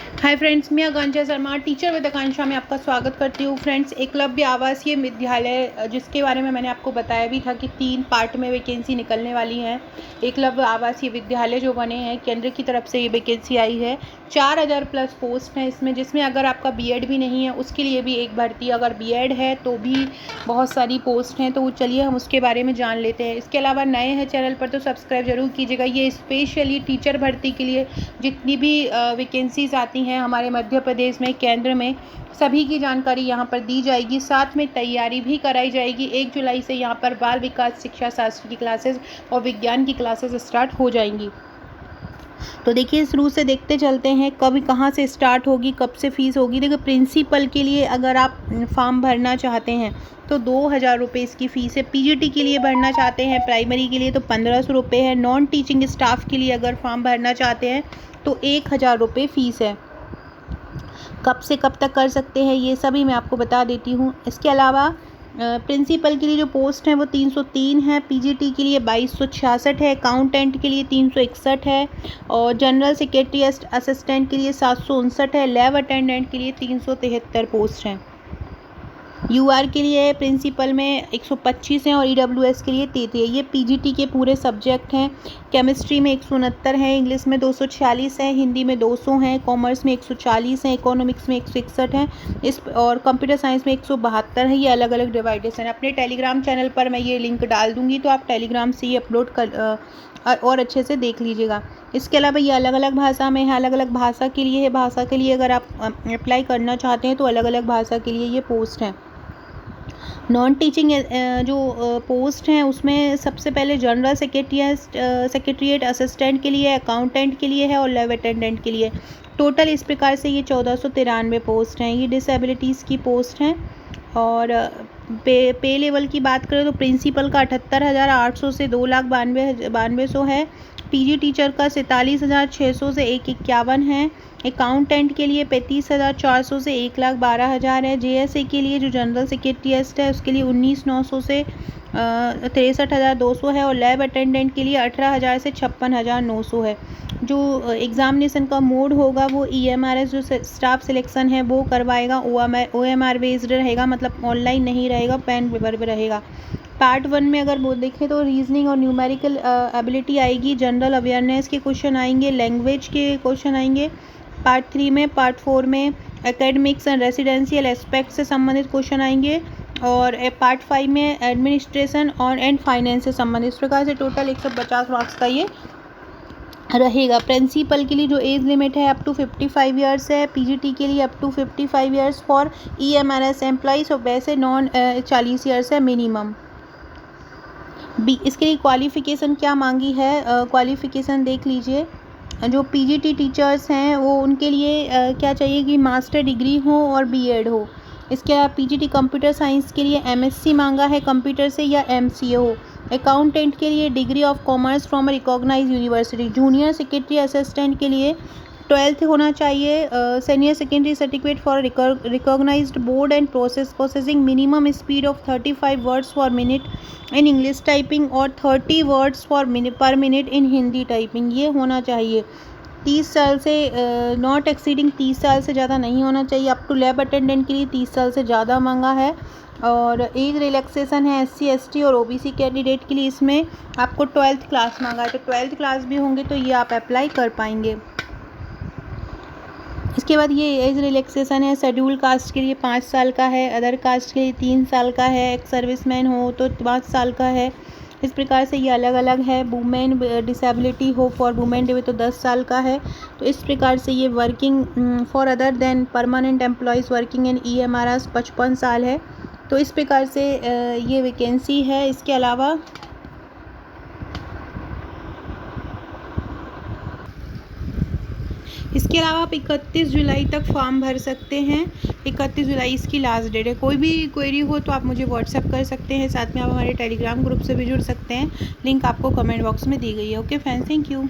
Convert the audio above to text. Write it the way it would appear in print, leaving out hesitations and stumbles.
Hi friends, मैं आकांक्षा Sharma teacher with आकांक्षा में आपका स्वागत करती हूँ। फ्रेंड्स, एकलव्य आवासीय विद्यालय जिसके बारे में मैंने आपको बताया भी था कि 3 पार्ट में वैकेंसी निकलने वाली है। एकलव्य आवासीय विद्यालय जो बने हैं, केंद्र की तरफ से ये वैकेंसी आई है। 4000 प्लस पोस्ट हैं इसमें, जिसमें अगर आपका बीएड भी नहीं है उसके लिए भी एक भर्ती, अगर बीएड है तो भी बहुत सारी पोस्ट हैं। तो चलिए हम उसके बारे में जान लेते हैं। इसके अलावा नए हैं चैनल पर तो सब्सक्राइब जरूर कीजिएगा। ये स्पेशली टीचर भर्ती के लिए जितनी भी वैकेंसीज आती हैं हमारे मध्य प्रदेश में, केंद्र में, सभी की जानकारी यहाँ पर दी जाएगी। साथ में तैयारी भी कराई जाएगी। 1 जुलाई से यहाँ पर बाल विकास शिक्षा शास्त्र की क्लासेस और विज्ञान की क्लासेस स्टार्ट हो जाएंगी। तो देखिए, शुरू से देखते चलते हैं कब कहाँ से स्टार्ट होगी, कब से फीस होगी। देखिए, प्रिंसिपल के लिए अगर आप फॉर्म भरना चाहते हैं तो 2000 रुपये इसकी फ़ीस है। पीजीटी के लिए भरना चाहते हैं प्राइमरी के लिए तो 1500 रुपये है। नॉन टीचिंग स्टाफ के लिए अगर फॉर्म भरना चाहते हैं तो 1000 रुपये फ़ीस है। कब से कब तक कर सकते हैं ये सभी मैं आपको बता देती हूँ। इसके अलावा प्रिंसिपल के लिए जो पोस्ट हैं वो 303 है, पीजीटी के लिए 2266 है, अकाउंटेंट के लिए 361 है और जनरल सेक्रेटरी असिस्टेंट के लिए 759 है, लैब अटेंडेंट के लिए 373 पोस्ट हैं। यूआर के लिए प्रिंसिपल में 125 हैं और ईडब्ल्यूएस के लिए 33 है। ये पीजीटी के पूरे सब्जेक्ट हैं। केमिस्ट्री में 169 है, इंग्लिश में 246 है, हिंदी में 200 हैं, कॉमर्स में 140 हैं, इकोनॉमिक्स में 161 हैं, और कंप्यूटर साइंस में 172 है। ये अलग अलग डिवाइडेशन है। अपने टेलीग्राम चैनल पर मैं ये लिंक डाल दूँगी, तो आप टेलीग्राम से ये अपलोड कर और अच्छे से देख लीजिएगा। इसके अलावा ये अलग अलग भाषा में है, अलग अलग भाषा के लिए है। भाषा के लिए अगर आप अप्लाई करना चाहते हैं तो अलग अलग भाषा के लिए ये पोस्ट हैं। नॉन टीचिंग जो पोस्ट हैं उसमें सबसे पहले जनरल सेक्रेटरीट असिस्टेंट के लिए, अकाउंटेंट के लिए है और लैब अटेंडेंट के लिए। टोटल इस प्रकार से ये 1493 पोस्ट हैं। ये डिसेबिलिटीज़ की पोस्ट हैं। और पे लेवल की बात करें तो प्रिंसिपल का 78,800 से 2,92,100 है। पीजी टीचर का 47,600 से 1,51 है। अकाउंटेंट के लिए 35,400 से 1,12,000 है। जेएसए के लिए जो जनरल सेक्रेटरीट है उसके लिए 19,900 से 63,200 है और लैब अटेंडेंट के लिए 18,000 से 56,900 है। जो एग्ज़ामिनेशन का मोड होगा वो ईएमआरएस जो स्टाफ सिलेक्शन है वो करवाएगा। ओएमआर बेस्ड रहेगा, मतलब ऑनलाइन नहीं रहेगा, पेन पेपर पे रहेगा। पार्ट 1 में अगर वो देखें तो रीजनिंग और न्यूमेरिकल एबिलिटी आएगी, जनरल अवेयरनेस के क्वेश्चन आएंगे, लैंग्वेज के क्वेश्चन आएंगे। पार्ट 3 में, पार्ट 4 में एकेडमिक्स एंड रेसिडेंशियल एस्पेक्ट से संबंधित क्वेश्चन आएंगे और पार्ट 5 में एडमिनिस्ट्रेशन और एंड फाइनेंस से संबंधित। इस प्रकार से टोटल 150 मार्क्स का ये रहेगा। प्रिंसिपल के लिए जो एज लिमिट है अप टू 55 ईयर्स है। पीजीटी के लिए up to 55 years for EMRS employees और वैसे नॉन 40 ईयर्स है मिनिमम। इसके लिए क्वालिफ़िकेशन क्या मांगी है, क्वालिफ़िकेशन देख लीजिए। जो पीजीटी टीचर्स हैं वो उनके लिए क्या चाहिए कि मास्टर डिग्री हो और बीएड हो। इसके अलावा पीजीटी कंप्यूटर साइंस के लिए एमएससी मांगा है कंप्यूटर से या एमसीए हो। अकाउंटेंट के लिए degree of commerce from recognised university. Junior secretary assistant के लिए 12th होना चाहिए। Senior secondary certificate for recognised board and processing minimum speed of 35 words for minute in English typing और 30 वर्ड्स पर मिनट इन हिंदी टाइपिंग, ये होना चाहिए। 30 साल से नॉट एक्सीडिंग 30 साल से ज़्यादा नहीं होना चाहिए। अप टू लैब अटेंडेंट के लिए 30 साल से ज़्यादा मांगा है। और एज रिलैक्सेशन है एससी एसटी और ओबीसी कैंडिडेट के लिए, इसमें आपको 12th क्लास मांगा है। तो 12th क्लास भी होंगे तो ये आप अप्लाई कर पाएंगे। इसके बाद ये एज रिलैक्सेशन है शेड्यूल कास्ट के लिए 5 साल का है, अदर कास्ट के लिए 3 साल का है, एक्स सर्विसमैन हो तो 5 साल का है। इस प्रकार से ये अलग अलग है। वुमेन डिसेबिलिटी हो फॉर वुमेन डे तो 10 साल का है। तो इस प्रकार से ये working for other than permanent employees working in EMRS 55 साल है। तो इस प्रकार से ये वैकेंसी है। इसके अलावा आप 31 जुलाई तक फॉर्म भर सकते हैं। 31 जुलाई इसकी लास्ट डेट है। कोई भी क्वेरी हो तो आप मुझे व्हाट्सएप कर सकते हैं। साथ में आप हमारे टेलीग्राम ग्रुप से भी जुड़ सकते हैं। लिंक आपको कमेंट बॉक्स में दी गई है। Okay friends, thank you.